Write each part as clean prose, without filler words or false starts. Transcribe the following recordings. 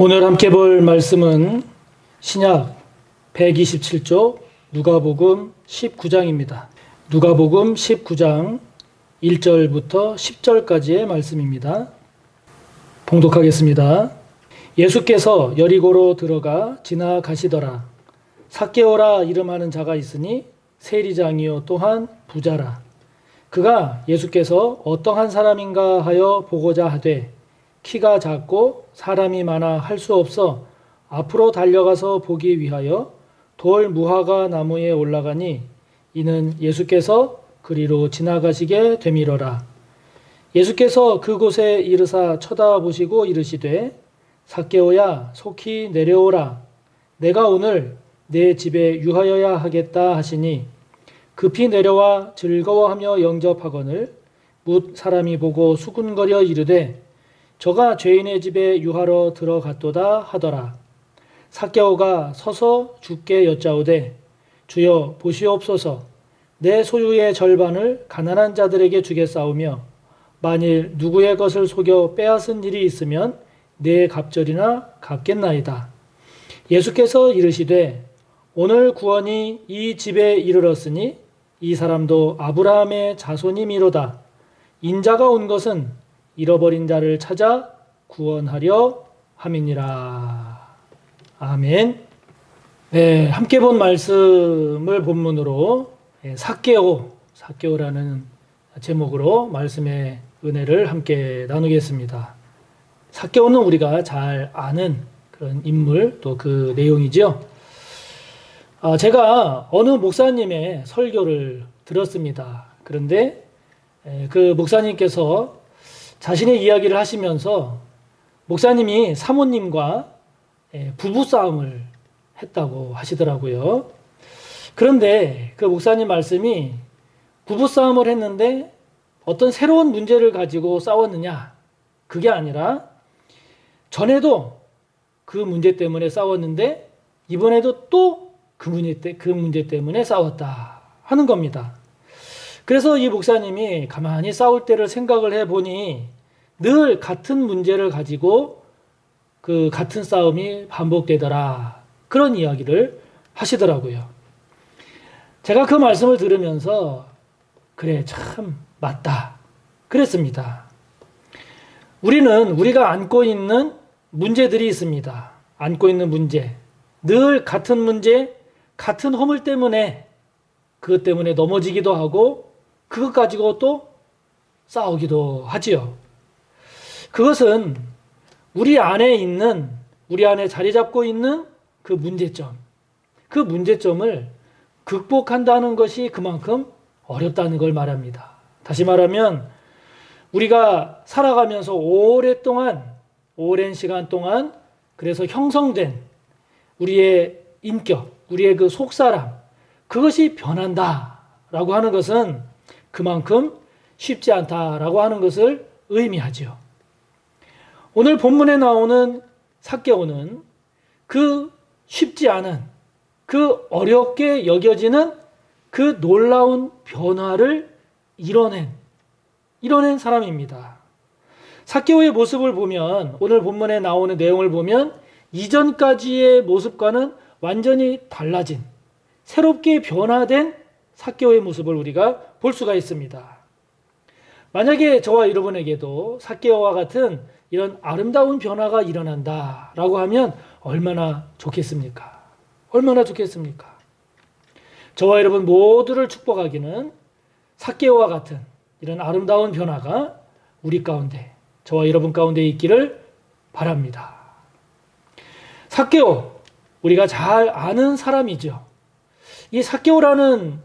오늘 함께 볼 말씀은 신약 127조 누가복음 19장입니다. 누가복음 19장 1절부터 10절까지의 말씀입니다. 봉독하겠습니다. 예수께서 여리고로 들어가 지나가시더라. 삭개오라 이름하는 자가 있으니 세리장이요 또한 부자라. 그가 예수께서 어떠한 사람인가 하여 보고자 하되 키가 작고 사람이 많아 할 수 없어 앞으로 달려가서 보기 위하여 돌 무화과 나무에 올라가니 이는 예수께서 그리로 지나가시게 되밀어라. 예수께서 그곳에 이르사 쳐다보시고 이르시되 삭개오야 속히 내려오라. 내가 오늘 내 집에 유하여야 하겠다 하시니 급히 내려와 즐거워하며 영접하거늘 뭇 사람이 보고 수군거려 이르되 저가 죄인의 집에 유하러 들어갔도다 하더라. 삭개오가 서서 주께 여짜오되 주여 보시옵소서 내 소유의 절반을 가난한 자들에게 주겠사오며 만일 누구의 것을 속여 빼앗은 일이 있으면 내 갑절이나 갚겠나이다. 예수께서 이르시되 오늘 구원이 이 집에 이르렀으니 이 사람도 아브라함의 자손이미로다. 인자가 온 것은 잃어버린 자를 찾아 구원하려 함이니라. 아멘. 네, 함께 본 말씀을 본문으로 삭개오라는 제목으로 말씀의 은혜를 함께 나누겠습니다. 삭개오는 우리가 잘 아는 그런 인물 또 그 내용이죠. 제가 어느 목사님의 설교를 들었습니다. 그런데 그 목사님께서 자신의 이야기를 하시면서 목사님이 사모님과 부부싸움을 했다고 하시더라고요. 그런데 그 목사님 말씀이 부부싸움을 했는데 어떤 새로운 문제를 가지고 싸웠느냐? 그게 아니라 전에도 그 문제 때문에 싸웠는데 이번에도 또 그 문제 때문에 싸웠다 하는 겁니다. 그래서 이 목사님이 가만히 싸울 때를 생각을 해보니 늘 같은 문제를 가지고 그 같은 싸움이 반복되더라. 그런 이야기를 하시더라고요. 제가 그 말씀을 들으면서 그래 참 맞다 그랬습니다. 우리가 안고 있는 문제들이 있습니다. 안고 있는 문제. 늘 같은 문제, 같은 허물 때문에 그것 때문에 넘어지기도 하고 그것 가지고 또 싸우기도 하지요. 그것은 우리 안에 자리 잡고 있는 그 문제점, 그 문제점을 극복한다는 것이 그만큼 어렵다는 걸 말합니다. 다시 말하면 우리가 살아가면서 오랜 시간 동안 그래서 형성된 우리의 인격, 우리의 그 속사람, 그것이 변한다라고 하는 것은 그만큼 쉽지 않다라고 하는 것을 의미하죠. 오늘 본문에 나오는 삭개오는 그 쉽지 않은, 그 어렵게 여겨지는 그 놀라운 변화를 이뤄낸 사람입니다. 삭개오의 모습을 보면, 오늘 본문에 나오는 내용을 보면 이전까지의 모습과는 완전히 달라진, 새롭게 변화된 삭개오의 모습을 우리가 볼 수가 있습니다. 만약에 저와 여러분에게도 삭개오와 같은 이런 아름다운 변화가 일어난다라고 하면 얼마나 좋겠습니까? 얼마나 좋겠습니까? 저와 여러분 모두를 축복하기는 삭개오와 같은 이런 아름다운 변화가 우리 가운데, 저와 여러분 가운데 있기를 바랍니다. 삭개오, 우리가 잘 아는 사람이죠. 이 삭개오라는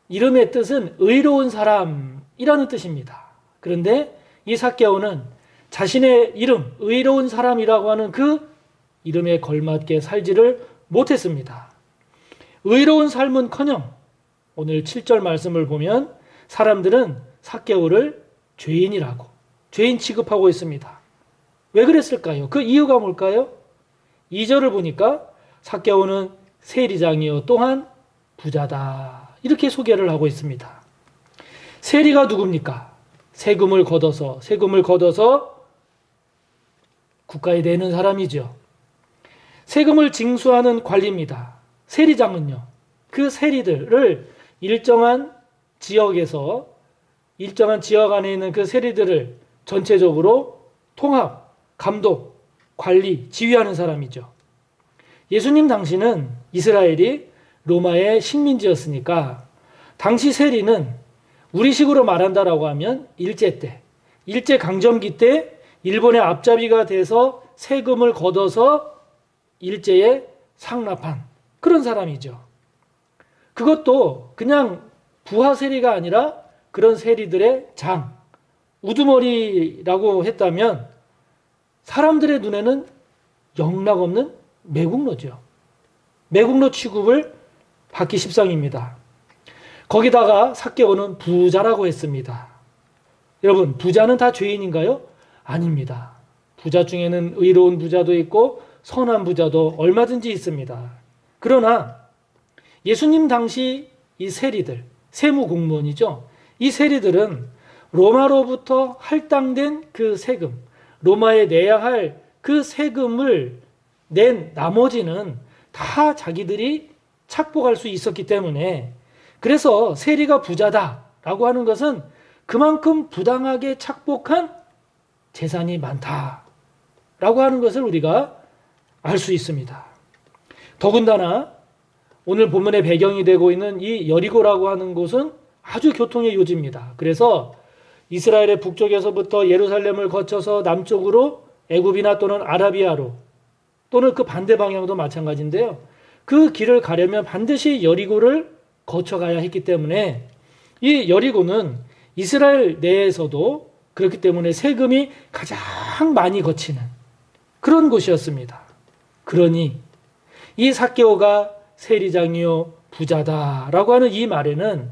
이름의 뜻은 의로운 사람이라는 뜻입니다. 그런데 이 삭개오는 자신의 이름, 의로운 사람이라고 하는 그 이름에 걸맞게 살지를 못했습니다. 의로운 삶은커녕 오늘 7절 말씀을 보면 사람들은 삭개오를 죄인 취급하고 있습니다. 왜 그랬을까요? 그 이유가 뭘까요? 2절을 보니까 삭개오는 세리장이요 또한 부자다. 이렇게 소개를 하고 있습니다. 세리가 누굽니까? 세금을 걷어서 국가에 내는 사람이죠. 세금을 징수하는 관리입니다. 세리장은요, 그 세리들을 일정한 지역에서, 일정한 지역 안에 있는 그 세리들을 전체적으로 통합, 감독, 관리, 지휘하는 사람이죠. 예수님 당시는 이스라엘이 로마의 식민지였으니까 당시 세리는 우리식으로 말한다라고 하면 일제 때, 일제강점기 때 일본의 앞잡이가 돼서 세금을 걷어서 일제에 상납한 그런 사람이죠. 그것도 그냥 부하 세리가 아니라 그런 세리들의 장, 우두머리라고 했다면 사람들의 눈에는 영락없는 매국노죠. 매국노 취급을 받기 십상입니다. 거기다가 삭개오는 부자라고 했습니다. 여러분, 부자는 다 죄인인가요? 아닙니다. 부자 중에는 의로운 부자도 있고 선한 부자도 얼마든지 있습니다. 그러나 예수님 당시 이 세리들, 세무공무원이죠. 이 세리들은 로마로부터 할당된 그 세금, 로마에 내야 할 그 세금을 낸 나머지는 다 자기들이 착복할 수 있었기 때문에, 그래서 세리가 부자다라고 하는 것은 그만큼 부당하게 착복한 재산이 많다라고 하는 것을 우리가 알 수 있습니다. 더군다나 오늘 본문의 배경이 되고 있는 이 여리고라고 하는 곳은 아주 교통의 요지입니다. 그래서 이스라엘의 북쪽에서부터 예루살렘을 거쳐서 남쪽으로 애굽이나 또는 아라비아로, 또는 그 반대 방향도 마찬가지인데요. 그 길을 가려면 반드시 여리고를 거쳐가야 했기 때문에 이 여리고는 이스라엘 내에서도 그렇기 때문에 세금이 가장 많이 거치는 그런 곳이었습니다. 그러니 이 삭개오가 세리장이요 부자다라고 하는 이 말에는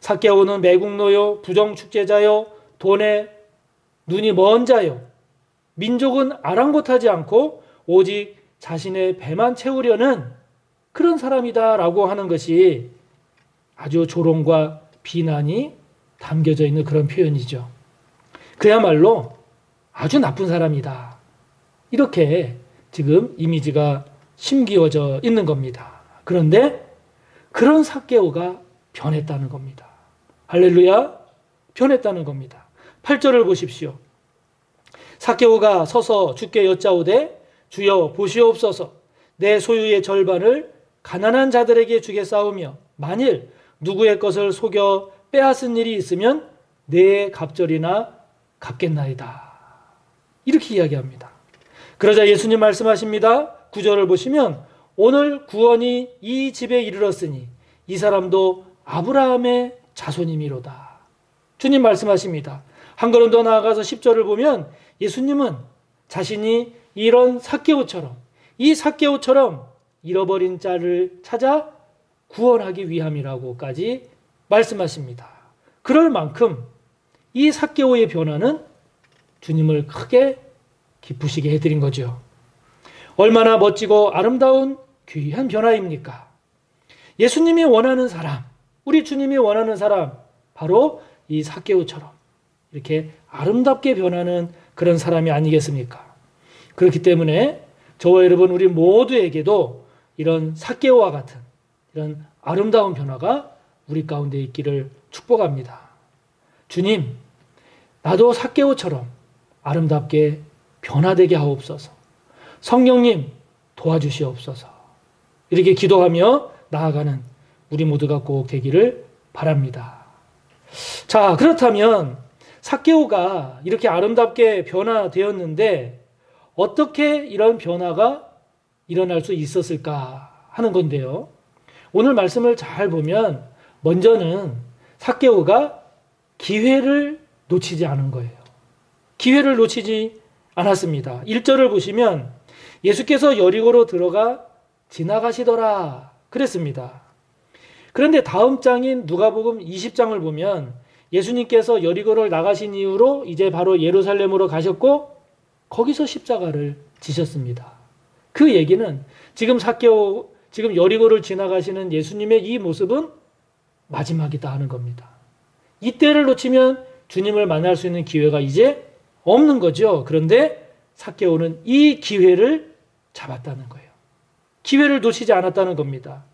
삭개오는 매국노요 부정축제자요 돈에 눈이 먼 자요 민족은 아랑곳하지 않고 오직 자신의 배만 채우려는 그런 사람이다라고 하는 것이 아주 조롱과 비난이 담겨져 있는 그런 표현이죠. 그야말로 아주 나쁜 사람이다. 이렇게 지금 이미지가 심기어져 있는 겁니다. 그런데 그런 삭개오가 변했다는 겁니다. 할렐루야, 변했다는 겁니다. 8절을 보십시오. 삭개오가 서서 주께 여짜오되 주여 보시옵소서, 내 소유의 절반을 가난한 자들에게 주겠사오며 만일 누구의 것을 속여 빼앗은 일이 있으면 내 갑절이나 갚겠나이다. 이렇게 이야기합니다. 그러자 예수님 말씀하십니다. 9절을 보시면 오늘 구원이 이 집에 이르렀으니 이 사람도 아브라함의 자손이미로다. 주님 말씀하십니다. 한 걸음 더 나아가서 10절을 보면 예수님은 자신이 이런 삭개오처럼, 이 삭개오처럼 잃어버린 자를 찾아 구원하기 위함이라고까지 말씀하십니다. 그럴 만큼 이 삭개오의 변화는 주님을 크게 기쁘시게 해드린 거죠. 얼마나 멋지고 아름다운 귀한 변화입니까? 예수님이 원하는 사람, 우리 주님이 원하는 사람, 바로 이 삭개오처럼 이렇게 아름답게 변하는 그런 사람이 아니겠습니까? 그렇기 때문에 저와 여러분 우리 모두에게도 이런 삭개오와 같은 이런 아름다운 변화가 우리 가운데 있기를 축복합니다. 주님, 나도 삭개오처럼 아름답게 변화되게 하옵소서. 성령님 도와주시옵소서. 이렇게 기도하며 나아가는 우리 모두가 꼭 되기를 바랍니다. 자, 그렇다면 삭개오가 이렇게 아름답게 변화되었는데 어떻게 이런 변화가 일어날 수 있었을까 하는 건데요. 오늘 말씀을 잘 보면 먼저는 삭개오가 기회를 놓치지 않은 거예요. 기회를 놓치지 않았습니다. 1절을 보시면 예수께서 여리고로 들어가 지나가시더라 그랬습니다. 그런데 다음 장인 누가복음 20장을 보면 예수님께서 여리고를 나가신 이후로 이제 바로 예루살렘으로 가셨고 거기서 십자가를 지셨습니다. 그 얘기는 지금 지금 여리고를 지나가시는 예수님의 이 모습은 마지막이다 하는 겁니다. 이때를 놓치면 주님을 만날 수 있는 기회가 이제 없는 거죠. 그런데 삭개오는 이 기회를 잡았다는 거예요. 기회를 놓치지 않았다는 겁니다.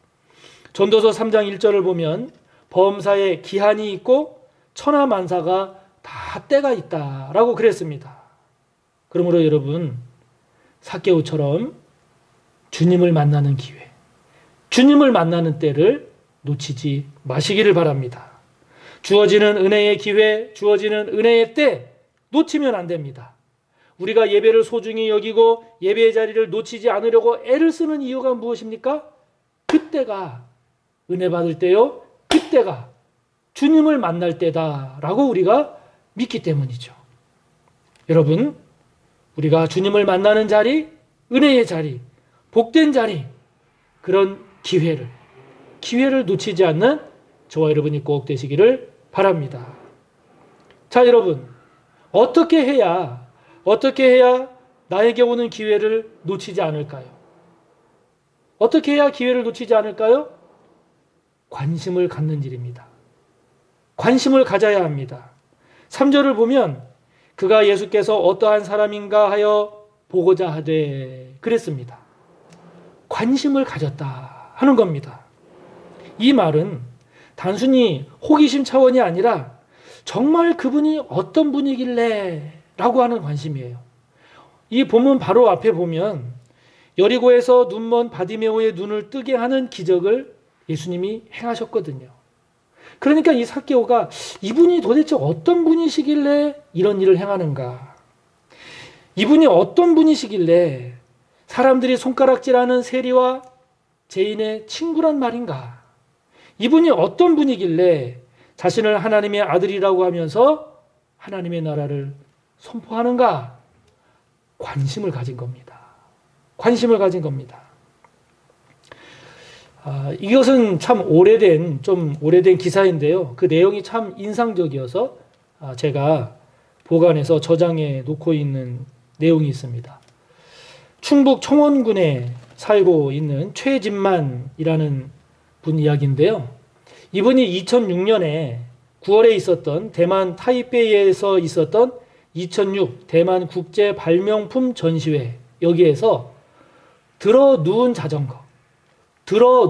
전도서 3장 1절을 보면 범사에 기한이 있고 천하만사가 다 때가 있다라고 그랬습니다. 그러므로 여러분, 삭개오처럼 주님을 만나는 기회, 주님을 만나는 때를 놓치지 마시기를 바랍니다. 주어지는 은혜의 기회, 주어지는 은혜의 때 놓치면 안 됩니다. 우리가 예배를 소중히 여기고 예배의 자리를 놓치지 않으려고 애를 쓰는 이유가 무엇입니까? 그때가 은혜 받을 때요, 그때가 주님을 만날 때다라고 우리가 믿기 때문이죠. 여러분, 우리가 주님을 만나는 자리, 은혜의 자리, 복된 자리, 그런 기회를 놓치지 않는 저와 여러분이 꼭 되시기를 바랍니다. 자, 여러분, 어떻게 해야 나에게 오는 기회를 놓치지 않을까요? 어떻게 해야 기회를 놓치지 않을까요? 관심을 갖는 일입니다. 관심을 가져야 합니다. 3절을 보면 그가 예수께서 어떠한 사람인가 하여 보고자 하되 그랬습니다. 관심을 가졌다 하는 겁니다. 이 말은 단순히 호기심 차원이 아니라 정말 그분이 어떤 분이길래 라고 하는 관심이에요. 이 본문 바로 앞에 보면 여리고에서 눈먼 바디메오의 눈을 뜨게 하는 기적을 예수님이 행하셨거든요. 그러니까 이 삭개오가 이분이 도대체 어떤 분이시길래 이런 일을 행하는가? 이분이 어떤 분이시길래 사람들이 손가락질하는 세리와 죄인의 친구란 말인가? 이분이 어떤 분이길래 자신을 하나님의 아들이라고 하면서 하나님의 나라를 선포하는가? 관심을 가진 겁니다. 관심을 가진 겁니다. 이것은 참 좀 오래된 기사인데요. 그 내용이 참 인상적이어서 제가 보관해서 저장해 놓고 있는 내용이 있습니다. 충북 청원군에 살고 있는 최진만이라는 분 이야기인데요. 이분이 2006년에 9월에 있었던 대만 타이베이에서 있었던 2006 대만 국제 발명품 전시회, 여기에서 들어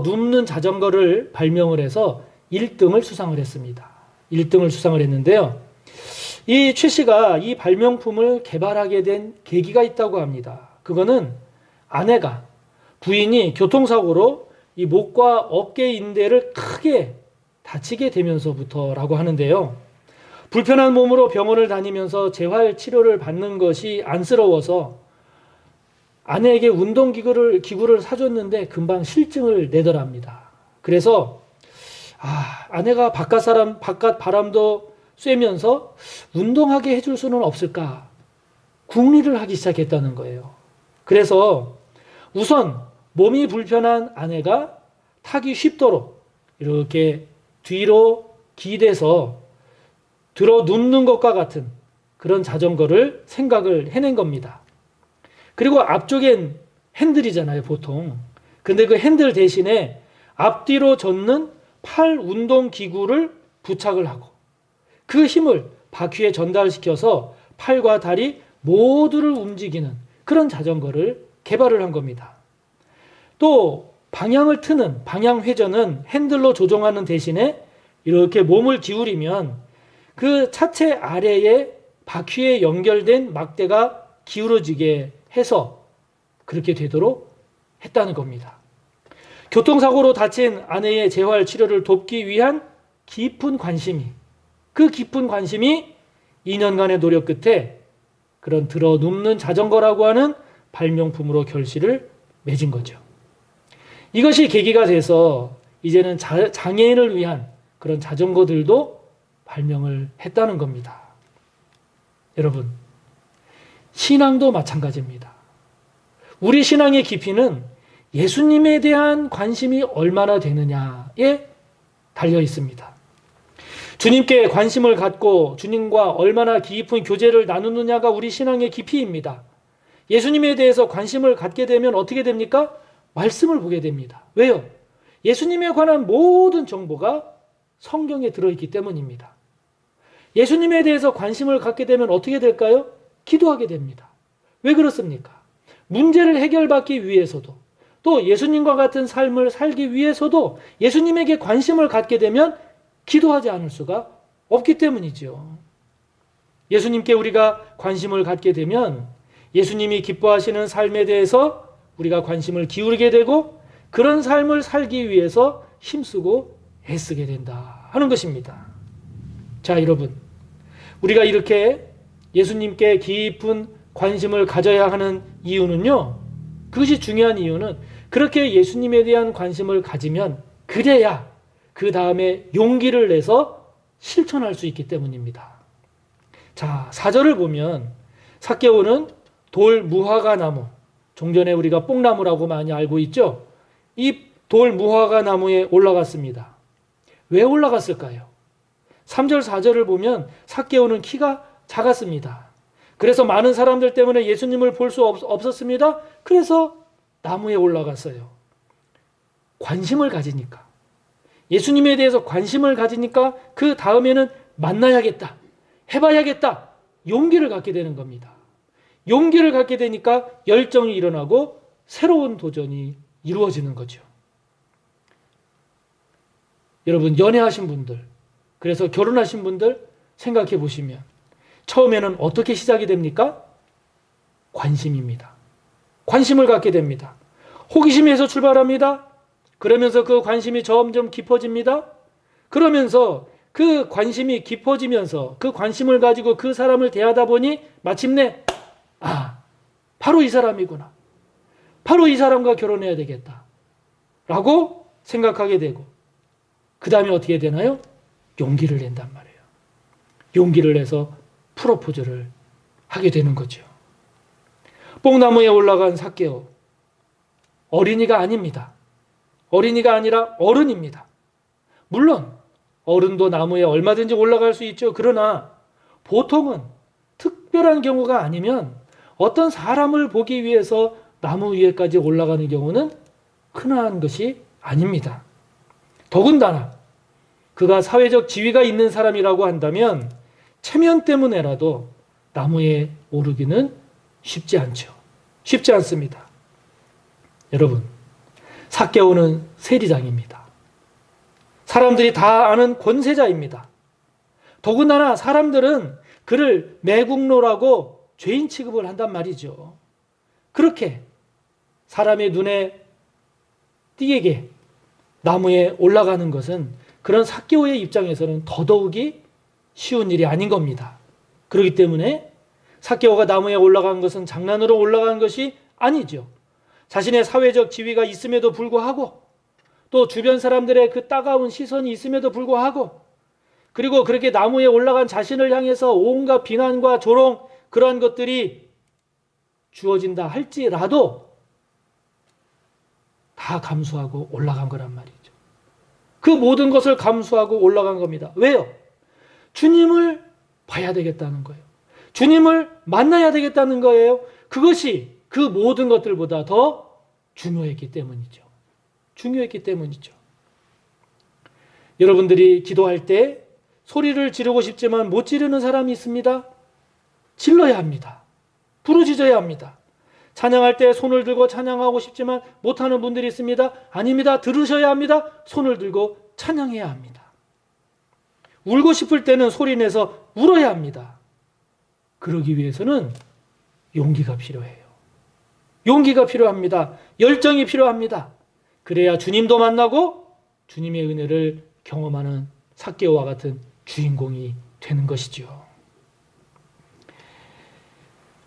눕는 자전거를 발명을 해서 1등을 수상을 했습니다. 1등을 수상을 했는데요. 이 최 씨가 이 발명품을 개발하게 된 계기가 있다고 합니다. 그거는 부인이 교통사고로 이 목과 어깨 인대를 크게 다치게 되면서부터라고 하는데요. 불편한 몸으로 병원을 다니면서 재활 치료를 받는 것이 안쓰러워서 아내에게 운동기구를 사줬는데 금방 실증을 내더랍니다. 그래서 아내가 바깥 바람도 쐬면서 운동하게 해줄 수는 없을까? 궁리를 하기 시작했다는 거예요. 그래서 우선 몸이 불편한 아내가 타기 쉽도록 이렇게 뒤로 기대서 들어 눕는 것과 같은 그런 자전거를 생각을 해낸 겁니다. 그리고 앞쪽엔 핸들이잖아요, 보통. 근데 그 핸들 대신에 앞뒤로 젓는 팔 운동 기구를 부착을 하고 그 힘을 바퀴에 전달시켜서 팔과 다리 모두를 움직이는 그런 자전거를 개발을 한 겁니다. 또 방향을 트는 방향 회전은 핸들로 조종하는 대신에 이렇게 몸을 기울이면 그 차체 아래에 바퀴에 연결된 막대가 기울어지게 해서 그렇게 되도록 했다는 겁니다. 교통사고로 다친 아내의 재활 치료를 돕기 위한 깊은 관심이 2년간의 노력 끝에 그런 들어 눕는 자전거라고 하는 발명품으로 결실을 맺은 거죠. 이것이 계기가 돼서 이제는 장애인을 위한 그런 자전거들도 발명을 했다는 겁니다. 여러분, 신앙도 마찬가지입니다. 우리 신앙의 깊이는 예수님에 대한 관심이 얼마나 되느냐에 달려 있습니다. 주님께 관심을 갖고 주님과 얼마나 깊은 교제를 나누느냐가 우리 신앙의 깊이입니다. 예수님에 대해서 관심을 갖게 되면 어떻게 됩니까? 말씀을 보게 됩니다. 왜요? 예수님에 관한 모든 정보가 성경에 들어있기 때문입니다. 예수님에 대해서 관심을 갖게 되면 어떻게 될까요? 기도하게 됩니다. 왜 그렇습니까? 문제를 해결받기 위해서도 또 예수님과 같은 삶을 살기 위해서도 예수님에게 관심을 갖게 되면 기도하지 않을 수가 없기 때문이죠. 예수님께 우리가 관심을 갖게 되면 예수님이 기뻐하시는 삶에 대해서 우리가 관심을 기울이게 되고 그런 삶을 살기 위해서 힘쓰고 애쓰게 된다 하는 것입니다. 자, 여러분, 우리가 이렇게 예수님께 깊은 관심을 가져야 하는 이유는요, 그것이 중요한 이유는 그렇게 예수님에 대한 관심을 가지면 그래야 그 다음에 용기를 내서 실천할 수 있기 때문입니다. 자, 4절을 보면 삭개오는 돌 무화과 나무, 종전에 우리가 뽕나무라고 많이 알고 있죠? 이 돌 무화과 나무에 올라갔습니다. 왜 올라갔을까요? 3절, 4절을 보면 삭개오는 키가 작았습니다. 그래서 많은 사람들 때문에 예수님을 볼 수 없었습니다. 그래서 나무에 올라갔어요. 관심을 가지니까. 예수님에 대해서 관심을 가지니까 그 다음에는 만나야겠다. 해봐야겠다. 용기를 갖게 되는 겁니다. 용기를 갖게 되니까 열정이 일어나고 새로운 도전이 이루어지는 거죠. 여러분, 연애하신 분들, 그래서 결혼하신 분들 생각해 보시면 처음에는 어떻게 시작이 됩니까? 관심입니다. 관심을 갖게 됩니다. 호기심에서 출발합니다. 그러면서 그 관심이 점점 깊어집니다. 그러면서 그 관심이 깊어지면서 그 관심을 가지고 그 사람을 대하다 보니 마침내 바로 이 사람이구나. 바로 이 사람과 결혼해야 되겠다. 라고 생각하게 되고 그 다음에 어떻게 되나요? 용기를 낸단 말이에요. 용기를 내서 프로포즈를 하게 되는 거죠. 뽕나무에 올라간 삭개오. 어린이가 아닙니다. 어린이가 아니라 어른입니다. 물론 어른도 나무에 얼마든지 올라갈 수 있죠. 그러나 보통은 특별한 경우가 아니면 어떤 사람을 보기 위해서 나무 위에까지 올라가는 경우는 흔한 것이 아닙니다. 더군다나 그가 사회적 지위가 있는 사람이라고 한다면 체면 때문에라도 나무에 오르기는 쉽지 않죠. 쉽지 않습니다. 여러분, 삭개오는 세리장입니다. 사람들이 다 아는 권세자입니다. 더군다나 사람들은 그를 매국노라고 죄인 취급을 한단 말이죠. 그렇게 사람의 눈에 띄게 나무에 올라가는 것은 그런 삭개오의 입장에서는 더더욱이 쉬운 일이 아닌 겁니다. 그렇기 때문에 삭개오가 나무에 올라간 것은 장난으로 올라간 것이 아니죠. 자신의 사회적 지위가 있음에도 불구하고 또 주변 사람들의 그 따가운 시선이 있음에도 불구하고 그리고 그렇게 나무에 올라간 자신을 향해서 온갖 비난과 조롱 그러한 것들이 주어진다 할지라도 다 감수하고 올라간 거란 말이죠. 그 모든 것을 감수하고 올라간 겁니다. 왜요? 주님을 봐야 되겠다는 거예요. 주님을 만나야 되겠다는 거예요. 그것이 그 모든 것들보다 더 중요했기 때문이죠. 중요했기 때문이죠. 여러분들이 기도할 때 소리를 지르고 싶지만 못 지르는 사람이 있습니다. 질러야 합니다. 부르짖어야 합니다. 찬양할 때 손을 들고 찬양하고 싶지만 못하는 분들이 있습니다. 아닙니다. 들으셔야 합니다. 손을 들고 찬양해야 합니다. 울고 싶을 때는 소리내서 울어야 합니다. 그러기 위해서는 용기가 필요해요. 용기가 필요합니다. 열정이 필요합니다. 그래야 주님도 만나고 주님의 은혜를 경험하는 삭개오와 같은 주인공이 되는 것이죠.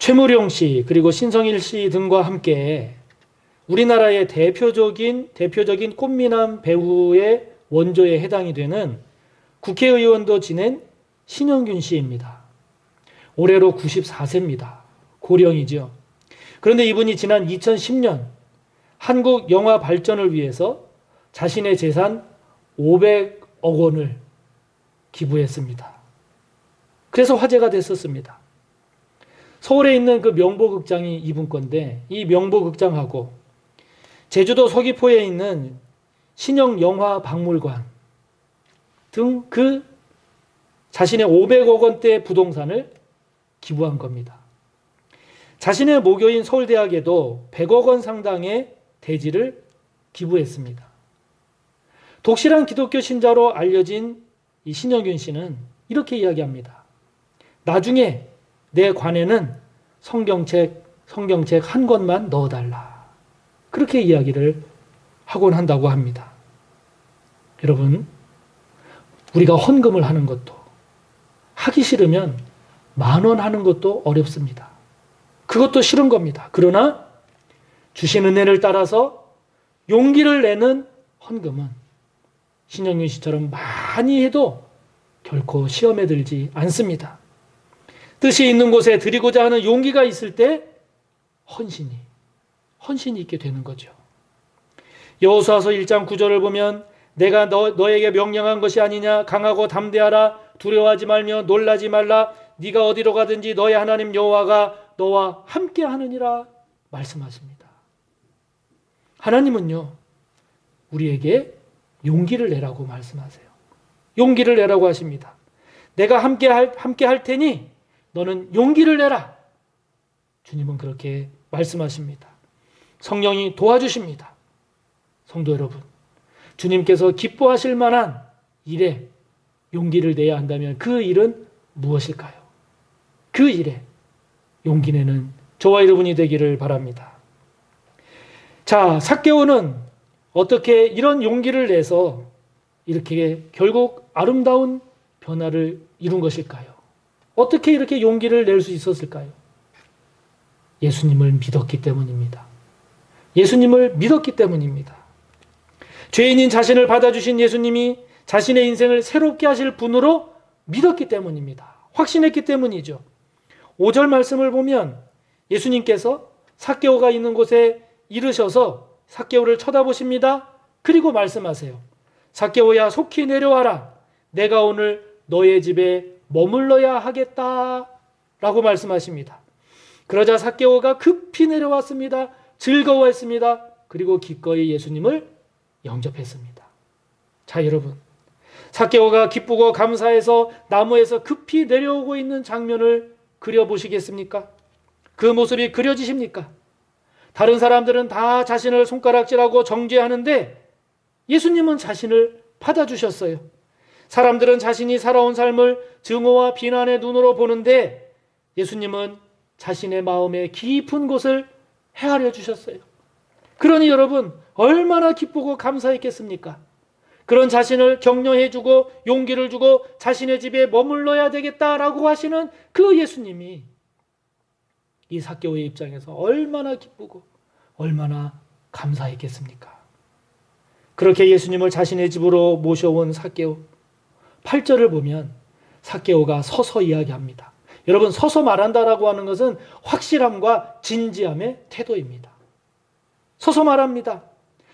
최무룡 씨 그리고 신성일 씨 등과 함께 우리나라의 대표적인 꽃미남 배우의 원조에 해당이 되는 국회의원도 지낸 신영균 씨입니다. 올해로 94세입니다. 고령이죠. 그런데 이분이 지난 2010년 한국 영화 발전을 위해서 자신의 재산 500억 원을 기부했습니다. 그래서 화제가 됐었습니다. 서울에 있는 그 명보극장이 이분 건데 이 명보극장하고 제주도 서귀포에 있는 신영영화박물관 등 그 자신의 500억 원대 부동산을 기부한 겁니다. 자신의 모교인 서울대학에도 100억 원 상당의 대지를 기부했습니다. 독실한 기독교 신자로 알려진 이 신영균 씨는 이렇게 이야기합니다. 나중에 내 관에는 성경책 한 권만 넣어달라. 그렇게 이야기를 하곤 한다고 합니다. 여러분, 우리가 헌금을 하는 것도 하기 싫으면 10,000원 하는 것도 어렵습니다. 그것도 싫은 겁니다. 그러나 주신 은혜를 따라서 용기를 내는 헌금은 신영균 씨처럼 많이 해도 결코 시험에 들지 않습니다. 뜻이 있는 곳에 드리고자 하는 용기가 있을 때 헌신이 있게 되는 거죠. 여호수아서 1장 9절을 보면 내가 너에게 명령한 것이 아니냐 강하고 담대하라 두려워하지 말며 놀라지 말라 네가 어디로 가든지 너의 하나님 여호와가 너와 함께 하느니라 말씀하십니다. 하나님은요 우리에게 용기를 내라고 말씀하세요. 용기를 내라고 하십니다. 내가 함께 할 테니 너는 용기를 내라. 주님은 그렇게 말씀하십니다. 성령이 도와주십니다. 성도 여러분, 주님께서 기뻐하실 만한 일에 용기를 내야 한다면 그 일은 무엇일까요? 그 일에 용기 내는 저와 여러분이 되기를 바랍니다. 자, 삭개오는 어떻게 이런 용기를 내서 이렇게 결국 아름다운 변화를 이룬 것일까요? 어떻게 이렇게 용기를 낼 수 있었을까요? 예수님을 믿었기 때문입니다. 예수님을 믿었기 때문입니다. 죄인인 자신을 받아주신 예수님이 자신의 인생을 새롭게 하실 분으로 믿었기 때문입니다. 확신했기 때문이죠. 5절 말씀을 보면 예수님께서 삭개오가 있는 곳에 이르셔서 삭개오를 쳐다보십니다. 그리고 말씀하세요. 삭개오야 속히 내려와라. 내가 오늘 너의 집에 머물러야 하겠다. 라고 말씀하십니다. 그러자 삭개오가 급히 내려왔습니다. 즐거워했습니다. 그리고 기꺼이 예수님을 영접했습니다. 자, 여러분, 삭개오가 기쁘고 감사해서 나무에서 급히 내려오고 있는 장면을 그려보시겠습니까? 그 모습이 그려지십니까? 다른 사람들은 다 자신을 손가락질하고 정죄하는데 예수님은 자신을 받아주셨어요. 사람들은 자신이 살아온 삶을 증오와 비난의 눈으로 보는데 예수님은 자신의 마음의 깊은 곳을 헤아려 주셨어요. 그러니 여러분 얼마나 기쁘고 감사했겠습니까? 그런 자신을 격려해주고 용기를 주고 자신의 집에 머물러야 되겠다라고 하시는 그 예수님이 이 삭개오의 입장에서 얼마나 기쁘고 얼마나 감사했겠습니까? 그렇게 예수님을 자신의 집으로 모셔온 삭개오 8절을 보면 삭개오가 서서 이야기합니다. 여러분 서서 말한다라고 하는 것은 확실함과 진지함의 태도입니다. 서서 말합니다.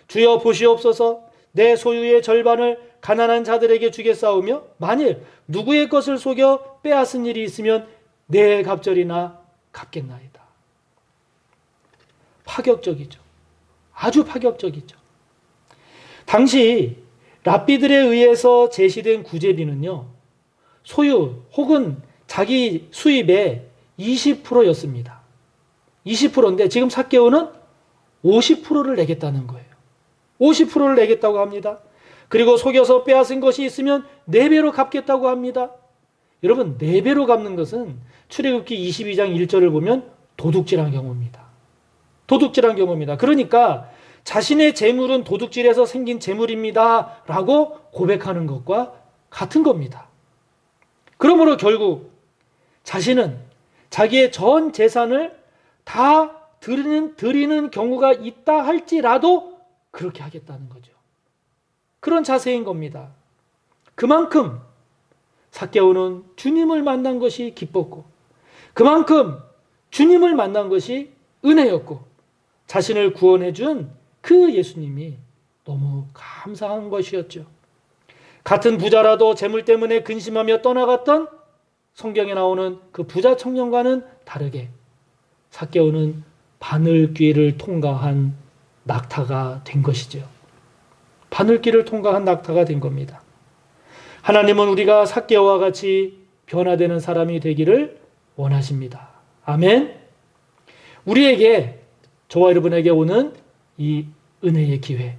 주여 보시옵소서 내 소유의 절반을 가난한 자들에게 주겠사오며 만일 누구의 것을 속여 빼앗은 일이 있으면 내 갑절이나 갚겠나이다. 파격적이죠. 아주 파격적이죠. 당시 랍비들에 의해서 제시된 구제비는요. 소유 혹은 자기 수입의 20%였습니다. 20%인데 지금 삭개오는 50%를 내겠다는 거예요. 50%를 내겠다고 합니다. 그리고 속여서 빼앗은 것이 있으면 4배로 갚겠다고 합니다. 여러분 4배로 갚는 것은 출애굽기 22장 1절을 보면 도둑질한 경우입니다. 도둑질한 경우입니다. 그러니까 자신의 재물은 도둑질에서 생긴 재물입니다 라고 고백하는 것과 같은 겁니다. 그러므로 결국 자신은 자기의 전 재산을 다 드리는 경우가 있다 할지라도 그렇게 하겠다는 거죠. 그런 자세인 겁니다. 그만큼 삭개오는 주님을 만난 것이 기뻤고 그만큼 주님을 만난 것이 은혜였고 자신을 구원해 준 그 예수님이 너무 감사한 것이었죠. 같은 부자라도 재물 때문에 근심하며 떠나갔던 성경에 나오는 그 부자 청년과는 다르게 삭개오는 바늘길을 통과한 낙타가 된 것이죠. 바늘길을 통과한 낙타가 된 겁니다. 하나님은 우리가 삭개오와 같이 변화되는 사람이 되기를 원하십니다. 아멘. 우리에게 저와 여러분에게 오는 이 은혜의 기회,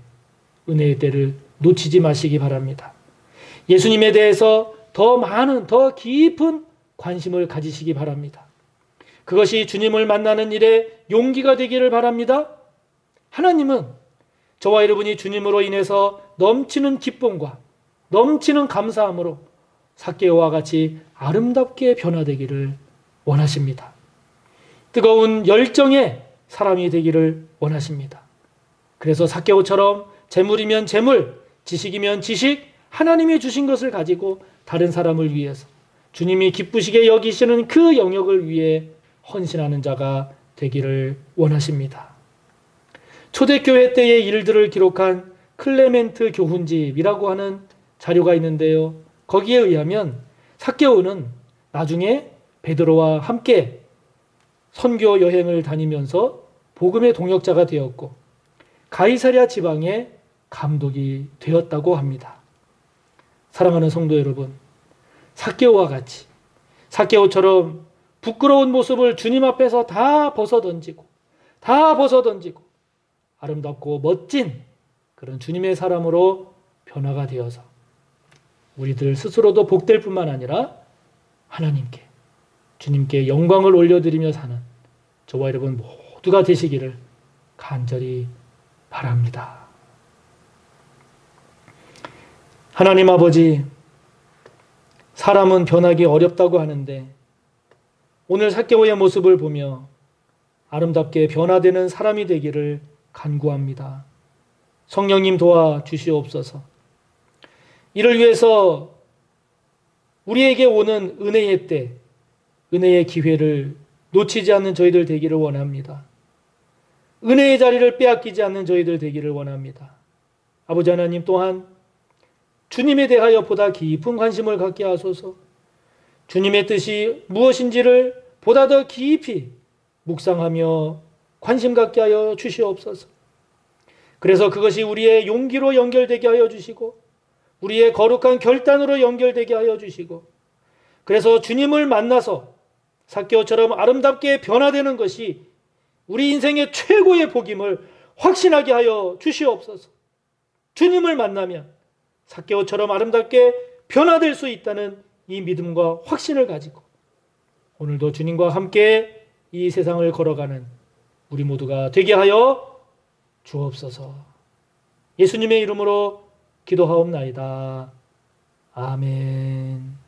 은혜의 때를 놓치지 마시기 바랍니다. 예수님에 대해서 더 많은, 더 깊은 관심을 가지시기 바랍니다. 그것이 주님을 만나는 일에 용기가 되기를 바랍니다. 하나님은 저와 여러분이 주님으로 인해서 넘치는 기쁨과 넘치는 감사함으로 삭개오와 같이 아름답게 변화되기를 원하십니다. 뜨거운 열정의 사람이 되기를 원하십니다. 그래서 삭개오처럼 재물이면 재물, 지식이면 지식, 하나님이 주신 것을 가지고 다른 사람을 위해서 주님이 기쁘시게 여기시는 그 영역을 위해 헌신하는 자가 되기를 원하십니다. 초대교회 때의 일들을 기록한 클레멘트 교훈집이라고 하는 자료가 있는데요. 거기에 의하면 삭개오는 나중에 베드로와 함께 선교 여행을 다니면서 복음의 동역자가 되었고 가이사랴 지방의 감독이 되었다고 합니다. 사랑하는 성도 여러분, 삭개오와 같이 삭개오처럼 부끄러운 모습을 주님 앞에서 다 벗어던지고 아름답고 멋진 그런 주님의 사람으로 변화가 되어서 우리들 스스로도 복될 뿐만 아니라 하나님께, 주님께 영광을 올려드리며 사는 저와 여러분 모두가 되시기를 간절히 바랍니다. 하나님 아버지, 사람은 변하기 어렵다고 하는데 오늘 삭개오의 모습을 보며 아름답게 변화되는 사람이 되기를 간구합니다. 성령님 도와 주시옵소서. 이를 위해서 우리에게 오는 은혜의 때, 은혜의 기회를 놓치지 않는 저희들 되기를 원합니다. 은혜의 자리를 빼앗기지 않는 저희들 되기를 원합니다. 아버지 하나님 또한 주님에 대하여 보다 깊은 관심을 갖게 하소서. 주님의 뜻이 무엇인지를 보다 더 깊이 묵상하며 관심 갖게 하여 주시옵소서. 그래서 그것이 우리의 용기로 연결되게 하여 주시고 우리의 거룩한 결단으로 연결되게 하여 주시고 그래서 주님을 만나서 삭개오처럼 아름답게 변화되는 것이 우리 인생의 최고의 복임을 확신하게 하여 주시옵소서. 주님을 만나면 삭개오처럼 아름답게 변화될 수 있다는 이 믿음과 확신을 가지고 오늘도 주님과 함께 이 세상을 걸어가는 우리 모두가 되게 하여 주옵소서. 예수님의 이름으로 기도하옵나이다. 아멘.